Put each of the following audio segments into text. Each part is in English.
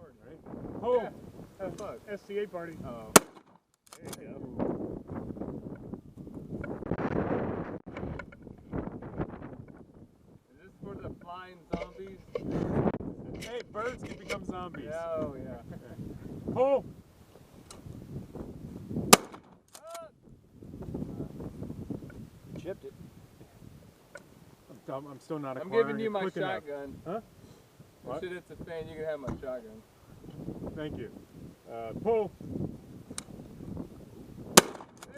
Right? Oh! Yeah. Have fun. SCA party. Oh. There you go. Is this for the flying zombies? Hey, birds can become zombies. Oh, yeah. Oh! Chipped it. I'm still not I'm giving you my quick shotgun. Enough. Huh? What? Since it's a fan, you can have my shotgun. Thank you. Pull.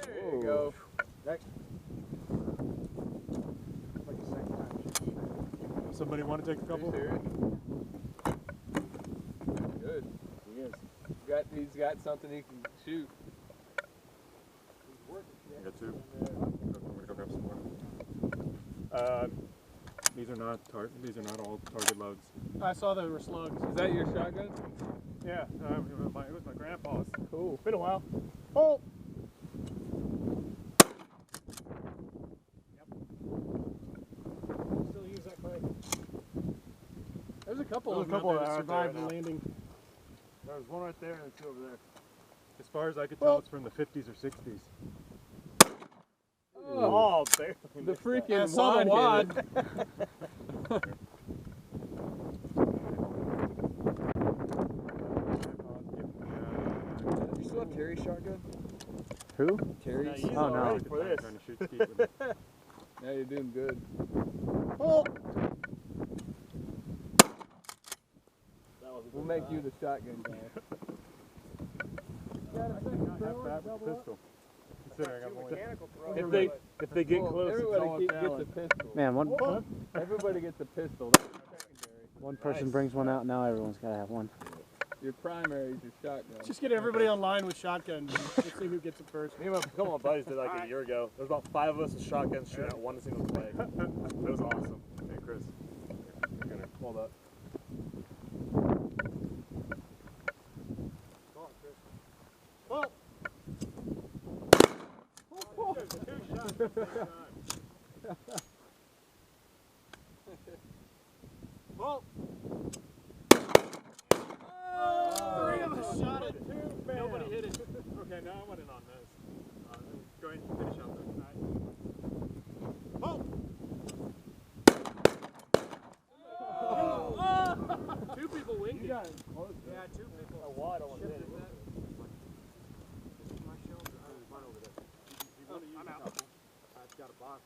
There you go. Like a second time. Somebody want to take a couple? Serious? Good. He is. He's got something he can shoot. He's working. I got two. I'm gonna go grab some more. These are not all target loads. I saw they were slugs. Is that your shotgun? Yeah, it was my grandpa's. Cool. Been a while. Oh! Yep. Still use that clay. There's a couple There's of a them couple out there that that are survived there the now. landing. There's one right there and two over there. As far as I could tell, it's from the 50s or 60s. Oh, barely. the freaking Yeah, I saw the wad. wad. You still have Terry's shotgun? Who? Terry's? Yeah, Oh, no. For this. Trying to shoot skeet with it. Now you're doing good. Oh! We'll make you the shotgun guy. Got a second thrower, pistol. Considering I'm only... If they get close, everybody gets a pistol. Man, Everybody gets a pistol. That's secondary. one person brings one out, now everyone's got to have one. Your primary is your shotgun. Just get everybody online with shotguns. Let's see who gets it first. Me and a couple of my buddies did like a year ago. There was about 5 of us with shotguns shooting at one single play. It was awesome. Hey, Chris. You're gonna Hold up. Well, three of us shot it. Nobody hit it. Okay, now I want in on this. Go ahead and finish out that. Oh! Two people winged it. Yeah, two people. A wad almost hit it. I'm out. I've got a box.